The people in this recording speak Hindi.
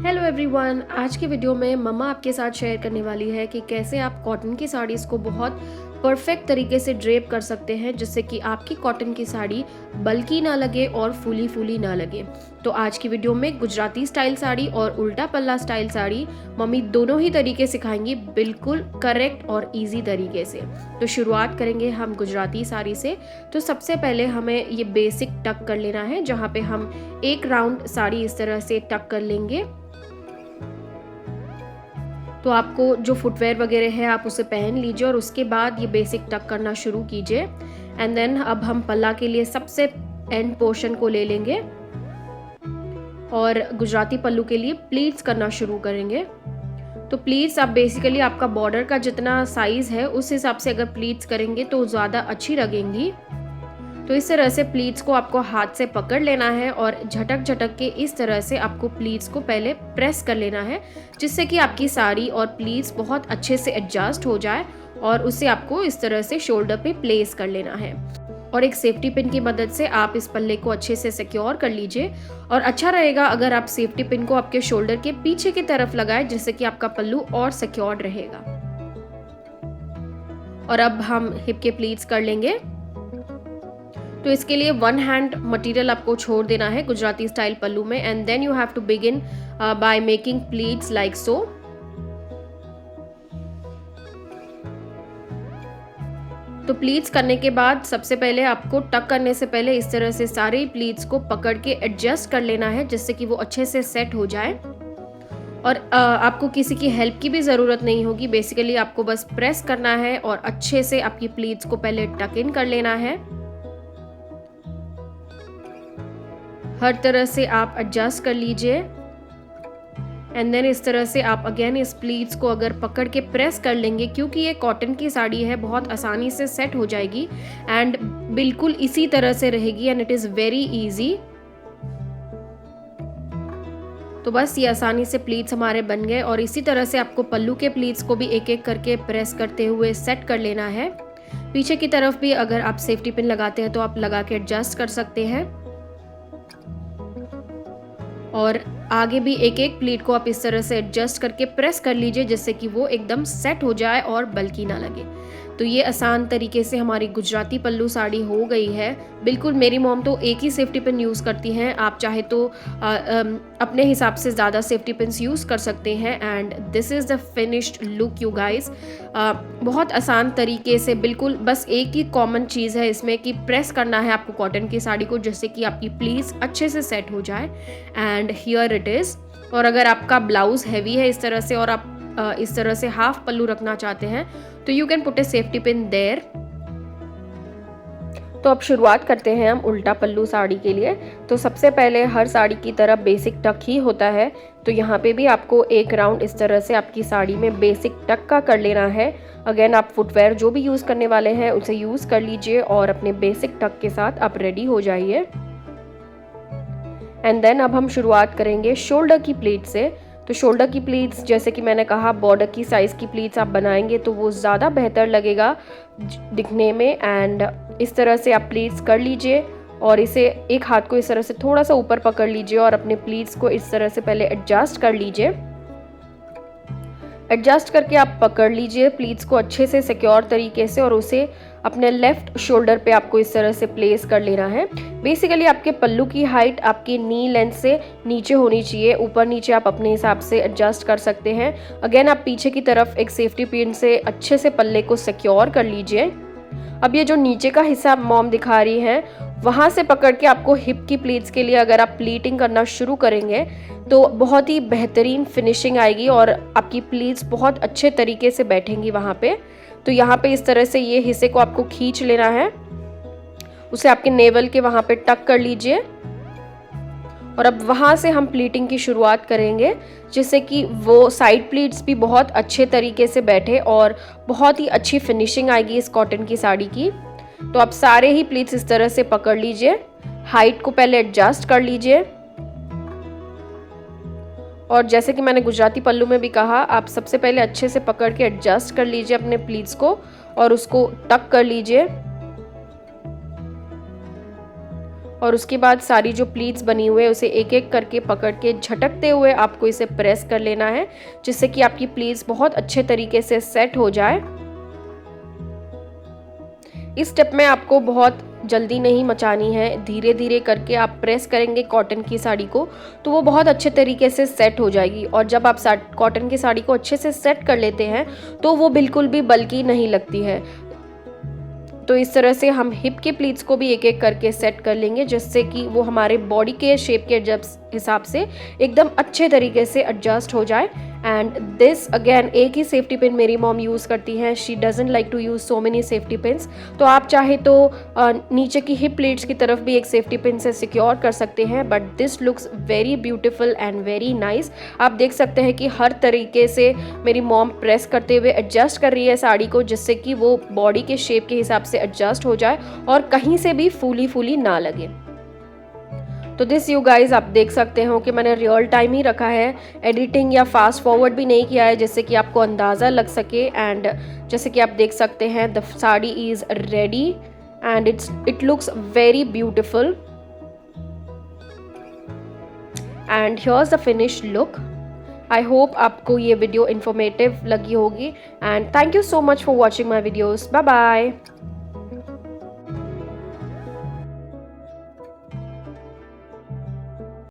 हेलो एवरीवन, आज की वीडियो में मम्मा आपके साथ शेयर करने वाली है कि कैसे आप कॉटन की साड़ीज़ को बहुत परफेक्ट तरीके से ड्रेप कर सकते हैं जिससे कि आपकी कॉटन की साड़ी बल्की ना लगे और फूली फूली ना लगे। तो आज की वीडियो में गुजराती स्टाइल साड़ी और उल्टा पल्ला स्टाइल साड़ी मम्मी दोनों ही तरीके सिखाएंगी, बिल्कुल करेक्ट और इजी तरीके से। तो शुरुआत करेंगे हम गुजराती साड़ी से। तो सबसे पहले हमें ये बेसिक टक कर लेना है, जहाँ पे हम एक राउंड साड़ी इस तरह से टक कर लेंगे। तो आपको जो फुटवेयर वगैरह है आप उसे पहन लीजिए और उसके बाद ये बेसिक टक करना शुरू कीजिए। एंड देन अब हम पल्ला के लिए सबसे एंड पोर्शन को ले लेंगे और गुजराती पल्लू के लिए प्लीट्स करना शुरू करेंगे। तो प्लीट्स आप बेसिकली आपका बॉर्डर का जितना साइज़ है उस हिसाब से अगर प्लीट्स करेंगे तो ज़्यादा अच्छी लगेंगी। तो इस तरह से प्लीट्स को आपको हाथ से पकड़ लेना है और झटक झटक के इस तरह से आपको प्लीट्स को पहले प्रेस कर लेना है, जिससे कि आपकी साड़ी और प्लीट्स बहुत अच्छे से एडजस्ट हो जाए और उसे आपको इस तरह से शोल्डर पे प्लेस कर लेना है। और एक सेफ्टी पिन की मदद से आप इस पल्ले को अच्छे से सिक्योर कर लीजिए। और अच्छा रहेगा अगर आप सेफ्टी पिन को आपके शोल्डर के पीछे की तरफ लगाएं, जिससे कि आपका पल्लू और सिक्योर रहेगा। और अब हम हिप के प्लीट्स कर लेंगे। तो इसके लिए वन हैंड मटेरियल आपको छोड़ देना है गुजराती स्टाइल पल्लू में, and then you have to begin by making pleats like so. तो प्लीट्स करने के बाद सबसे पहले आपको टक करने से पहले इस तरह से सारे प्लीट्स को पकड़ के एडजस्ट कर लेना है, जिससे कि वो अच्छे से सेट हो जाए। और आपको किसी की हेल्प की भी ज़रूरत नहीं होगी, बेसिकली आपको बस प्रेस करना है और अच्छे से आपकी प्लीट्स को पहले टक इन कर लेना है। हर तरह से आप एडजस्ट कर लीजिए एंड देन इस तरह से आप अगेन इस प्लीट्स को अगर पकड़ के प्रेस कर लेंगे, क्योंकि ये कॉटन की साड़ी है, बहुत आसानी से सेट हो जाएगी एंड बिल्कुल इसी तरह से रहेगी and it is very easy. तो बस ये आसानी से प्लीट्स हमारे बन गए और इसी तरह से आपको पल्लू के प्लीट्स को भी एक एक करके प्रेस करते हुए सेट कर लेना है। पीछे की तरफ भी अगर आप सेफ्टी पिन लगाते हैं तो आप लगा के एडजस्ट कर सकते हैं। और आगे भी एक एक प्लीट को आप इस तरह से एडजस्ट करके प्रेस कर लीजिए, जिससे कि वो एकदम सेट हो जाए और बल्कि ना लगे। तो ये आसान तरीके से हमारी गुजराती पल्लू साड़ी हो गई है। बिल्कुल मेरी मॉम तो एक ही सेफ्टी पिन यूज़ करती हैं, आप चाहे तो अपने हिसाब से ज़्यादा सेफ्टी पिन्स यूज़ कर सकते हैं। And this is the finished look you guys. बहुत आसान तरीके से, बिल्कुल बस एक ही कॉमन चीज़ है इसमें कि प्रेस करना है आपको कॉटन की साड़ी को, जिससे कि आपकी प्लीट्स अच्छे से सेट हो जाए। And here it is. और अगर आपका ब्लाउज़ हैवी है इस तरह से और आप इस तरह से हाफ पल्लू रखना चाहते हैं तो you can put a safety pin there. तो अब शुरुआत करते हैं हम उल्टा पल्लू साड़ी के लिए। तो सबसे पहले हर साड़ी की तरह बेसिक टक ही होता है, तो यहाँ पे भी आपको एक राउंड इस तरह से आपकी साड़ी में बेसिक टक का कर लेना है। अगेन आप फुटवेयर जो भी यूज़ करने वाले हैं उसे यूज़ कर लीजिए और अपने बेसिक टक के साथ आप रेडी हो जाइए। एंड देन अब हम शुरुआत करेंगे शोल्डर की प्लीट से। तो शोल्डर की प्लीट्स, जैसे कि मैंने कहा, बॉर्डर की साइज़ की प्लीट्स आप बनाएंगे तो वो ज़्यादा बेहतर लगेगा दिखने में। एंड इस तरह से आप प्लीट्स कर लीजिए और इसे एक हाथ को इस तरह से थोड़ा सा ऊपर पकड़ लीजिए और अपने प्लीट्स को इस तरह से पहले एडजस्ट कर लीजिए। एडजस्ट करके आप पकड़ लीजिए प्लीट्स को अच्छे से सिक्योर तरीके से और उसे अपने लेफ्ट शोल्डर पे आपको इस तरह से प्लेस कर लेना है। बेसिकली आपके पल्लू की हाइट आपकी नी लेंथ से नीचे होनी चाहिए, ऊपर नीचे आप अपने हिसाब से एडजस्ट कर सकते हैं। अगेन आप पीछे की तरफ एक सेफ्टी पिन से अच्छे से पल्ले को सिक्योर कर लीजिए। अब ये जो नीचे का हिस्सा मॉम दिखा रही हैं, वहाँ से पकड़ के आपको हिप की प्लीट्स के लिए अगर आप प्लीटिंग करना शुरू करेंगे तो बहुत ही बेहतरीन फिनिशिंग आएगी और आपकी प्लीट्स बहुत अच्छे तरीके से बैठेंगी वहाँ पे। तो यहाँ पे इस तरह से ये हिस्से को आपको खींच लेना है, उसे आपके नेवल के वहाँ पे टक कर लीजिए और अब वहाँ से हम प्लीटिंग की शुरुआत करेंगे, जिससे कि वो साइड प्लीट्स भी बहुत अच्छे तरीके से बैठे और बहुत ही अच्छी फिनिशिंग आएगी इस कॉटन की साड़ी की। तो आप सारे ही प्लीट्स इस तरह से पकड़ लीजिए, हाइट को पहले एडजस्ट कर लीजिए और जैसे कि मैंने गुजराती पल्लू में भी कहा, आप सबसे पहले अच्छे से पकड़ के एडजस्ट कर लीजिए अपने प्लीट्स को और उसको टक कर लीजिए। और उसके बाद सारी जो प्लीट्स बनी हुई है उसे एक एक करके पकड़ के झटकते हुए आपको इसे प्रेस कर लेना है, जिससे कि आपकी प्लीट्स बहुत अच्छे तरीके से सेट हो जाए। इस स्टेप में आपको बहुत जल्दी नहीं मचानी है, धीरे धीरे करके आप प्रेस करेंगे कॉटन की साड़ी को तो वो बहुत अच्छे तरीके से सेट हो जाएगी। और जब आप कॉटन की साड़ी को अच्छे से सेट कर लेते हैं तो वो बिल्कुल भी बल्की नहीं लगती है। तो इस तरह से हम हिप के प्लीट्स को भी एक एक करके सेट कर लेंगे, जिससे कि वो हमारे बॉडी के शेप के हिसाब से एकदम अच्छे तरीके से एडजस्ट हो जाए। एंड दिस अगेन, एक ही सेफ्टी पिन मेरी मॉम यूज़ करती हैं, she doesn't like to use so many safety pins. तो आप चाहे तो नीचे की हिप प्लीट्स की तरफ भी एक सेफ्टी पिन से सिक्योर कर सकते हैं, but this looks very beautiful and very nice. आप देख सकते हैं कि हर तरीके से मेरी मॉम प्रेस करते हुए एडजस्ट कर रही है साड़ी को, जिससे कि वो बॉडी के शेप के हिसाब से एडजस्ट हो जाए और कहीं से भी फूली फूली ना लगे। तो दिस यू गाइज, आप देख सकते हो कि मैंने रियल टाइम ही रखा है, एडिटिंग या फास्ट फॉरवर्ड भी नहीं किया है, जिससे कि आपको अंदाज़ा लग सके। एंड जैसे कि आप देख सकते हैं the sari is ready and it looks very beautiful and here's the finish look. I hope आपको ये वीडियो इन्फॉर्मेटिव लगी होगी and thank you so much for watching my videos. Bye bye.